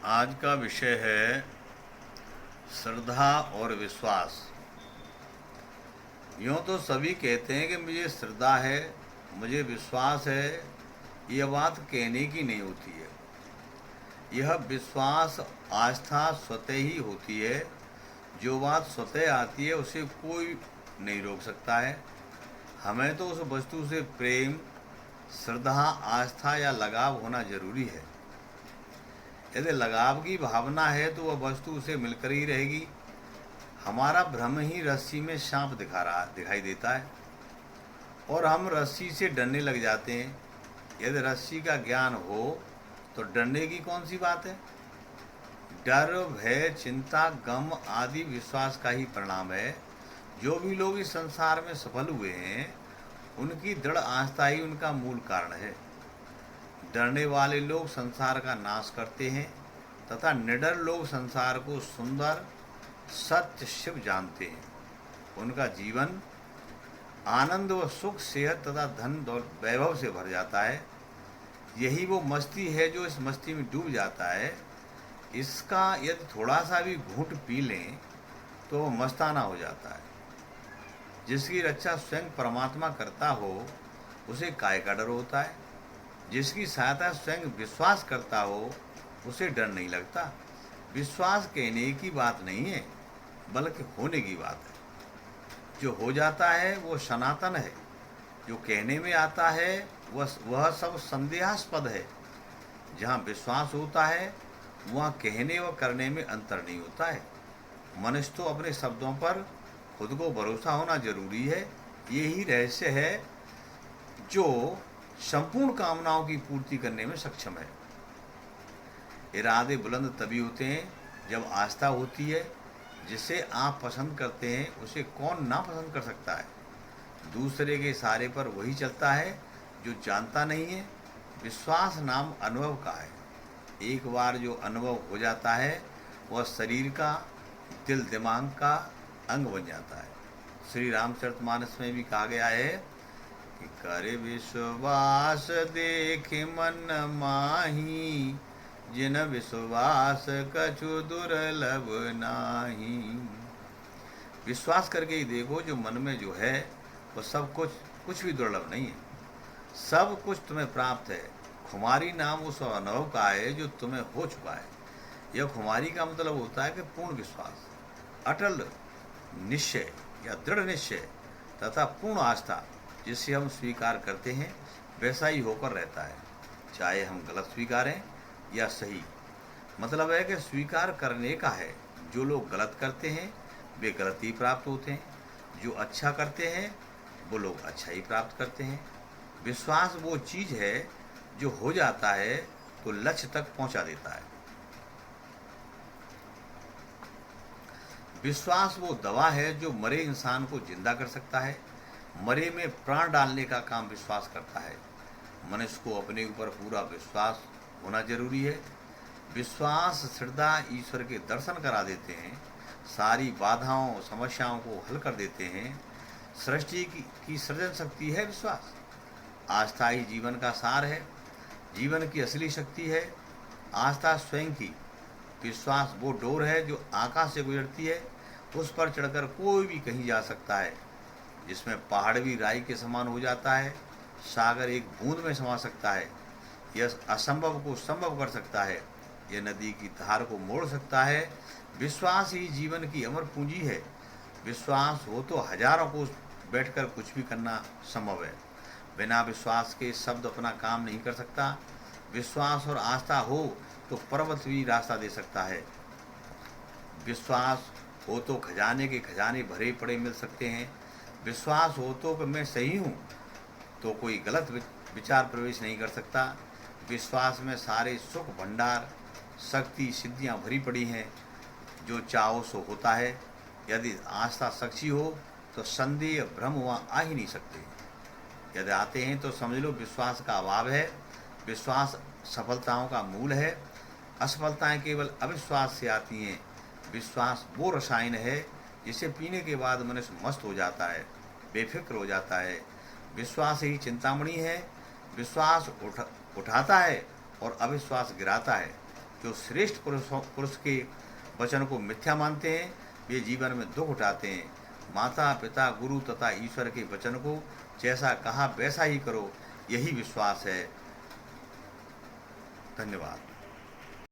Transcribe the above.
आज का विषय है श्रद्धा और विश्वास। यूँ तो सभी कहते हैं कि मुझे श्रद्धा है, मुझे विश्वास है। यह बात कहने की नहीं होती है। यह विश्वास आस्था स्वतः ही होती है। जो बात स्वतः आती है उसे कोई नहीं रोक सकता है। हमें तो उस वस्तु से प्रेम, श्रद्धा, आस्था या लगाव होना जरूरी है। यदि लगाव की भावना है तो वह वस्तु उसे मिलकर ही रहेगी। हमारा भ्रम ही रस्सी में सांप दिखाई देता है और हम रस्सी से डरने लग जाते हैं। यदि रस्सी का ज्ञान हो तो डरने की कौन सी बात है। डर, भय, चिंता, गम आदि विश्वास का ही परिणाम है। जो भी लोग इस संसार में सफल हुए हैं उनकी दृढ़ आस्था ही उनका मूल कारण है। डरने वाले लोग संसार का नाश करते हैं तथा निडर लोग संसार को सुंदर, सत्य, शिव जानते हैं। उनका जीवन आनंद व सुख, सेहत तथा धन और वैभव से भर जाता है। यही वो मस्ती है जो इस मस्ती में डूब जाता है। इसका यदि थोड़ा सा भी घूंट पी लें तो वो मस्ताना हो जाता है। जिसकी रक्षा स्वयं परमात्मा करता हो उसे काय का डर होता है। जिसकी सहायता स्वयं विश्वास करता हो उसे डर नहीं लगता। विश्वास कहने की बात नहीं है बल्कि होने की बात है। जो हो जाता है वो सनातन है। जो कहने में आता है वह सब संदेहास्पद है। जहाँ विश्वास होता है वहाँ कहने व करने में अंतर नहीं होता है। मनुष्य तो अपने शब्दों पर खुद को भरोसा होना जरूरी है। यही रहस्य है जो संपूर्ण कामनाओं की पूर्ति करने में सक्षम है। इरादे बुलंद तभी होते हैं जब आस्था होती है। जिसे आप पसंद करते हैं उसे कौन ना पसंद कर सकता है। दूसरे के इशारे पर वही चलता है जो जानता नहीं है। विश्वास नाम अनुभव का है। एक बार जो अनुभव हो जाता है वह शरीर का, दिल दिमाग का अंग बन जाता है। श्री रामचरितमानस में भी कहा गया है कि करे विश्वास देखे मन माही, जिन विश्वास कछु दुर्लभ नाही। विश्वास करके ही देखो, जो मन में जो है वो सब कुछ भी दुर्लभ नहीं है। सब कुछ तुम्हें प्राप्त है। खुमारी नाम उस अनुभव का है जो तुम्हें हो चुका है। यह खुमारी का मतलब होता है कि पूर्ण विश्वास, अटल निश्चय या दृढ़ निश्चय तथा पूर्ण आस्था जिसे हम स्वीकार करते हैं वैसा ही होकर रहता है, चाहे हम गलत स्वीकारें या सही। मतलब है कि स्वीकार करने का है। जो लोग गलत करते हैं वे गलत ही प्राप्त होते हैं। जो अच्छा करते हैं वो लोग अच्छा ही प्राप्त करते हैं। विश्वास वो चीज़ है जो हो जाता है तो लक्ष्य तक पहुंचा देता है। विश्वास वो दवा है जो मरे इंसान को जिंदा कर सकता है। मरे में प्राण डालने का काम विश्वास करता है। मनुष्य को अपने ऊपर पूरा विश्वास होना जरूरी है। विश्वास, श्रद्धा ईश्वर के दर्शन करा देते हैं। सारी बाधाओं, समस्याओं को हल कर देते हैं। सृष्टि की सृजन शक्ति है विश्वास। आस्था ही जीवन का सार है, जीवन की असली शक्ति है। आस्था स्वयं की, विश्वास वो डोर है जो आकाश से गुजरती है। उस पर चढ़कर कोई भी कहीं जा सकता है। जिसमें पहाड़ भी राई के समान हो जाता है, सागर एक बूंद में समा सकता है। यह असंभव को संभव कर सकता है। यह नदी की धार को मोड़ सकता है। विश्वास ही जीवन की अमर पूंजी है। विश्वास हो तो हजारों को बैठकर कुछ भी करना संभव है। बिना विश्वास के शब्द अपना काम नहीं कर सकता। विश्वास और आस्था हो तो पर्वत भी रास्ता दे सकता है। विश्वास हो तो खजाने के खजाने भरे पड़े मिल सकते हैं। विश्वास हो तो कि मैं सही हूँ तो कोई गलत विचार प्रवेश नहीं कर सकता। विश्वास में सारे सुख भंडार, शक्ति, सिद्धियाँ भरी पड़ी हैं। जो चाहो सो होता है। यदि आस्था सच्ची हो तो संदेह, भ्रम वहाँ आ ही नहीं सकते। यदि आते हैं तो समझ लो विश्वास का अभाव है। विश्वास सफलताओं का मूल है। असफलताएं केवल अविश्वास से आती हैं। विश्वास वो रसायन है जिसे पीने के बाद मनुष्य मस्त हो जाता है, बेफिक्र हो जाता है। विश्वास ही चिंतामणि है। विश्वास उठाता है और अविश्वास गिराता है। जो श्रेष्ठ पुरुष के वचन को मिथ्या मानते हैं वे जीवन में दुख उठाते हैं। माता पिता गुरु तथा ईश्वर के वचन को जैसा कहा वैसा ही करो, यही विश्वास है। धन्यवाद।